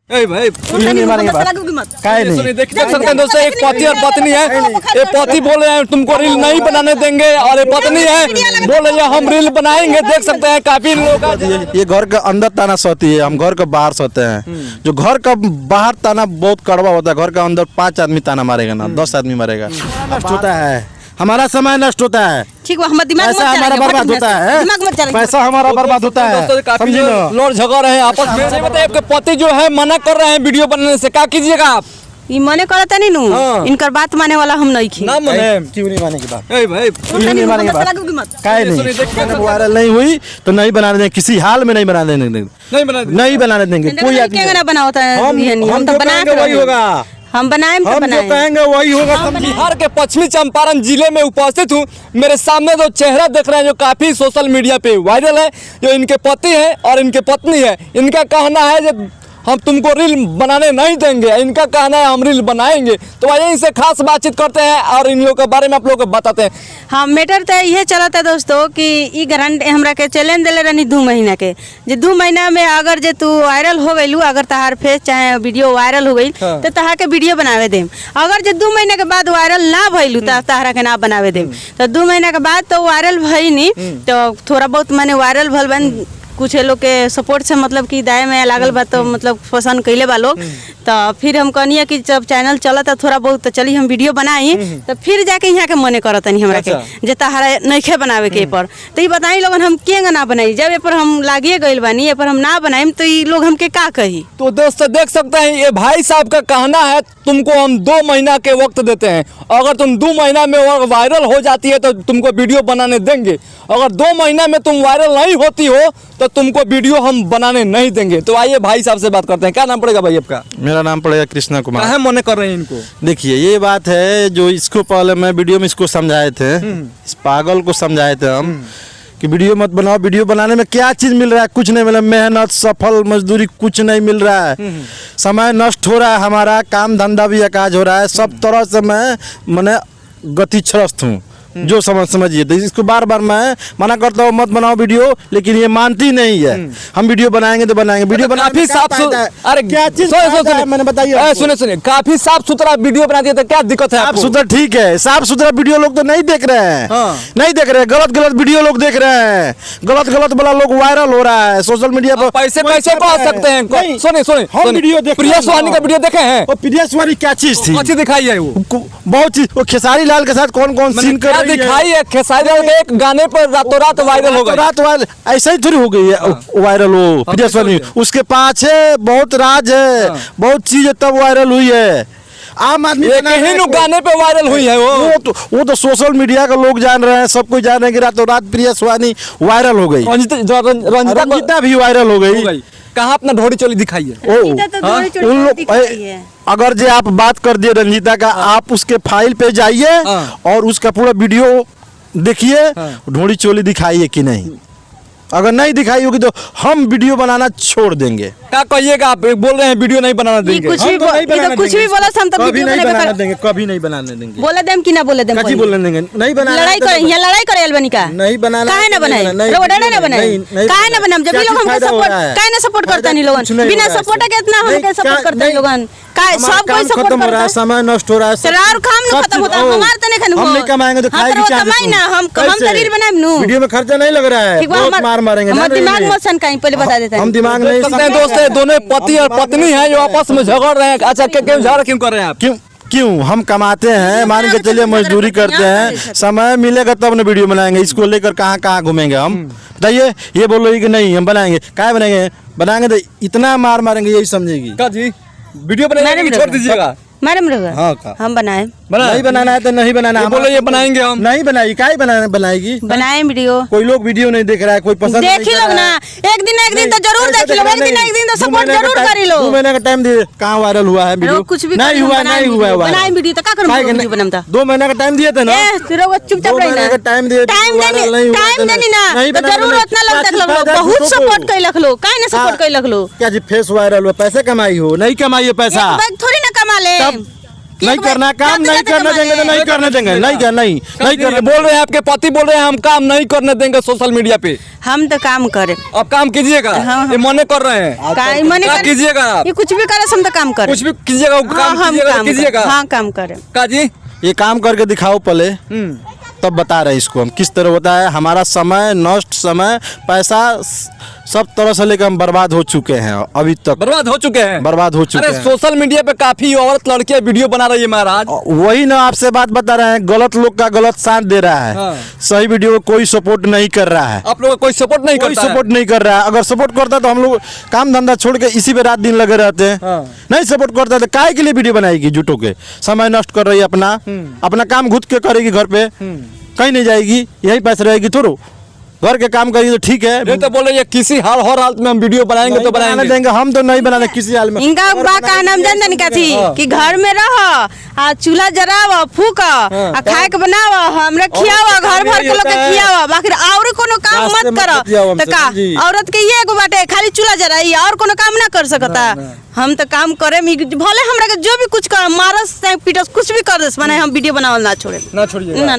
भाई नहीं मारेंगे देख सकते हैं दोस्तों, एक पति और पत्नी है। ये पति बोल रहे हैं तुमको रील नहीं बनाने देंगे और ये पत्नी है बोल रही है हम रील बनाएंगे। देख सकते हैं काफी लोग। ये घर के अंदर ताना सोती है, हम घर के बाहर सोते हैं। जो घर का बाहर ताना बहुत कड़वा होता है, घर के अंदर 5 आदमी ताना मारेगा ना 10 आदमी मारेगा। नष्ट होता है, हमारा समय नष्ट होता है, ठीक है, दिमाग पैसा हमारा बर्बाद होता है, पैसा हमारा बर्बाद होता है। काफी लोग झगड़ रहे हैं आपस में। बताइए आपके पति जो है मना कर रहे हैं वीडियो बनाने से, क्या कीजिएगा आप? ये मने करता नहीं नू। हाँ। इनकर बात माने वाला हम नहीं खी। ना माने क्यों नहीं माने की बात? भाई क्यों नहीं माने की बात? काहे नहीं? वायरल नहीं हुई तो नहीं बनाने देंगे, किसी हाल में नहीं बनाने देंगे, नहीं बनाने देंगे। कोई क्या बना होता है, हम तो बना वही होगा, हम बनाए हम जो कहेंगे वही होगा। बिहार के पश्चिमी चंपारण जिले में उपस्थित हूँ। मेरे सामने जो चेहरा देख रहे हैं जो काफी सोशल मीडिया पे वायरल है, जो इनके पति है और इनके पत्नी है। इनका कहना है जब हम तुमको रील बनाने नहीं देंगे, इनका कहना है हम रील बनाएंगे। तो आइए इनसे खास बातचीत करते हैं और इन लोगों के बारे में आप लोगों को बताते हैं। हाँ, मैटर तो ये चलता है दोस्तों कि ई गारंटी हमरा के चैलेंज दिले रहनी 2 महीना के, जे 2 महीना में अगर जे तू वायरल हो गई, अगर तहार फेस चाहे वीडियो वायरल हो गई तो तहार के वीडियो बनावे देम। अगर जे 2 महीना के बाद वायरल ना भइलू तो तहारा के ना बनावे देम। तो 2 महीना के बाद तो वायरल भई नहीं, तो थोड़ा बहुत माने वायरल भल बन कुछ लोग के सपोर्ट से, मतलब कि दाएं में लागल बा तो मतलब पसंद कैले बा लोग। तो फिर हम कहनी कि जब चैनल चलता थोड़ा बहुत तो चली हम वीडियो बनाई, तो फिर जाके यहाँ के मने करता नहीं हमरा के जे तहारा नइखे बनावे के पर। तो ये बताई लोगन हम के ना बनाई, जब ये पर हम लागिए गइल बानी, ये पर हम ना बनाई तो ये लोग हमके का कही। तो दोस्तों देख सकते हैं ये भाई साहब का कहना है तुमको हम 2 महीना के वक्त देते हैं, अगर तुम 2 महीना में वायरल हो जाती है तो तुमको वीडियो बनाने देंगे। अगर 2 महीना में तुम वायरल नहीं होती हो तो तुमको वीडियो हम बनाने नहीं देंगे। तो आइए भाई साहब से बात करते हैं। क्या नाम पड़ेगा भाई आपका? मेरा नाम पड़ेगा कृष्णा कुमार। कहाँ मने कर रहे हैं इनको? देखिए ये बात है जो इसको पहले मैं वीडियो में इसको समझाए थे, इस पागल को समझाए थे हम कि वीडियो मत बनाओ। वीडियो बनाने में क्या चीज मिल रहा है? कुछ नहीं मिल रहा, मेहनत सफल मजदूरी कुछ नहीं मिल रहा है। समय नष्ट हो रहा है, हमारा काम धंधा भी अकाज हो रहा है, सब तरह से मैं मैंने गतिछ्रस्त हूँ, जो समझिए। तो इसको बार बार मैं मना करता हूँ मत बनाओ वीडियो, लेकिन ये मानती नहीं है। हम वीडियो बनाएंगे तो बनाएंगे, वीडियो काफी साफ सुथरा। अरे क्या चीज मैंने बताइए? सुने काफी साफ सुथरा वीडियो बना दिया तो क्या दिक्कत है? साफ सुथरा ठीक है, साफ सुथरा वीडियो लोग तो नहीं देख रहे हैं। नहीं देख रहे, गलत वीडियो लोग देख रहे हैं, गलत वाला लोग वायरल हो रहा है सोशल मीडिया पर। पैसे कैसे पा सकते हैं? सुने हम वीडियो प्रिया सुहानी का वीडियो देखे हैं? प्रिया सुहानी क्या चीज थी? अच्छी दिखाई है वो, बहुत चीज। वो खेसारी लाल के साथ कौन कौन सीन कर दिखाई है? खेसारी लाल के एक गाने पर रातों रात वायरल हो गई। रात वायरल ऐसा ही थोड़ी हो गई है वायरल हो प्रिया सुहानी। उसके पाछे बहुत राज है, बहुत चीज तब वायरल हुई है। आम आदमी गाने पे वायरल हुई है वो तो सोशल मीडिया का लोग जान रहे हैं, सब कुछ जान रहे हैं कि रातों रात प्रिया सुहानी वायरल हो गई। रंजिता भी वायरल हो गई। कहाँ अपना ढोड़ी चोली दिखाई है? उन लोग अगर जो आप बात कर दिए रंजीता का, आप उसके फाइल पे जाइए और उसका पूरा वीडियो देखिए, ढोड़ी चोली दिखाइए कि नहीं। अगर नहीं दिखाई होगी तो हम वीडियो बनाना छोड़ देंगे। क्या कहिएगा आप? बोल रहे हैं वीडियो नहीं बनाना देंगे। कुछ भी बोला हम तो कभी नहीं बनाने देंगे, कभी नहीं बनाने देंगे। बोले देम कि ना बोले देम? कभी बोलने देंगे नहीं बनाना। लड़ाई करे अलबनी का नहीं बनाना। काहे ना बनाए? रोडे ना बनाए, काहे ना बनाम? जब लोग हमको सपोर्ट काहे ना सपोर्ट करता नहीं लोगन? बिना सपोर्ट के इतना हमके सपोर्ट करते हैं लोगन। काहे सब कोई सपोर्ट खत्म हो रहा है, समय नष्ट हो रहा है, सरार काम न खत्म होता है। हमार त नहीं खन हम नहीं कमाएंगे तो खाएगी क्या? कमाई ना हम शरीर बनाएम नु। वीडियो में खर्चा नहीं लग रहा है, बहुत मार मारेंगे। हम दिमाग मत सन कहीं पहले बता देते हैं। हम दिमाग नहीं सकते दोस्त, दोनों पति और पत्नी हैं जो आपस में झगड़ रहे हैं। अच्छा क्यों झगड़ क्यों कर रहे हैं आप? क्यों हम कमाते हैं, मान के चलिए मजदूरी करते हैं, समय मिलेगा तब ना वीडियो बनाएंगे। इसको लेकर कहाँ घूमेंगे हम? बताइए। ये बोल रही कि नहीं हम बनाएंगे, क्या बनाएंगे तो इतना मार मारेंगे, यही समझेगी। क्या जी वीडियो बनाएंगे छोड़ दीजिएगा? मैडम हम बनाए नहीं बनाना है तो नहीं बनाना। बोलो ये बनाएंगे हम नहीं बनाएगी, क्या बनाएगी? बनाए वीडियो। कोई लोग वीडियो नहीं देख रहा है, कोई पसंद देख लो ना, एक दिन तो जरूर देख लो, एक दिन तो सपोर्ट जरूर कर लो। 2 महीने का टाइम दे, कहाँ वायरल हुआ है वीडियो? कुछ भी नहीं हुआ बनाए वीडियो तो क्या करूँ? बनता 2 महीने का टाइम दिए थे ना, चुपचाप रहना। टाइम देनी ना जरूर उतना लोग देख लो, बहुत सपोर्ट कर लख लो। काहे ना सपोर्ट कर लख लो? क्या जी फेस वायरल हुआ, पैसे कमाई हो? नहीं कमाई पैसा थोड़ी ना कमा ले। नहीं करना काम, नहीं करने देंगे तो नहीं करने देंगे, नहीं करने। बोल रहे हैं आपके पति बोल रहे हैं हम काम नहीं करने देंगे सोशल मीडिया पे। हम तो काम करे, आप काम कीजिएगा। हाँ। ये मने कर रहे हैं, मने क्या कीजिएगा आप? ये कुछ भी करे हम तो काम करे, कुछ भी कीजिएगा, काम कीजिएगा। हाँ काम करे। का जी ये काम करके दिखाओ पहले, तब बता रहे हैं इसको हम किस तरह होता है। हमारा समय नष्ट, समय पैसा सब तरह से लेकर हम बर्बाद हो चुके हैं, अभी तक बर्बाद हो चुके हैं, बर्बाद हो चुके अरे हैं। सोशल मीडिया पे काफी औरत लड़कियां वीडियो बना रही है महाराज। वही ना आपसे बात बता रहे हैं, गलत लोग का गलत साथ दे रहा है। हाँ। सही वीडियो को कोई सपोर्ट नहीं कर रहा है, आप लोग का कोई सपोर्ट नहीं कोई करता है। सपोर्ट नहीं कर रहा है। अगर सपोर्ट करता तो हम लोग काम धंधा छोड़ के इसी पे रात दिन लगे रहते हैं। हाँ। नहीं सपोर्ट करता तो काहे के लिए वीडियो बनाएगी, झूठों के समय नष्ट कर रही है अपना काम घुट के करेगी, घर पे कहीं नहीं जाएगी, यही पैसे रहेगी। थोड़ो घर के काम करेगी तो ठीक है। ये तो बोले ये किसी हर हालत में हम वीडियो बनाएंगे तो बनाने बनाएंगे। देंगे, हम तो नहीं बनाने किसी हाल में। इनका बा का नाम जानता नहीं कथी कि घर में रह आ चूल्हा जराव फूक आ खाए के बनाव हमरा खियाव, घर भर के लोग के खियाव, बाकी और कोनो काम रास्ते मत मत करो। बतियाओ हमसे, तो का समझी? औरत के ये एगो बाटे खाली चूल्हा जराई और कोनो काम ना कर सकता। हम तो काम करे भले हमरा के जो भी कुछ कर मारस चाहे पीटस कुछ भी कर देस, माने हम वीडियो बनावल ना छोड़े ना छोड़िए। ना।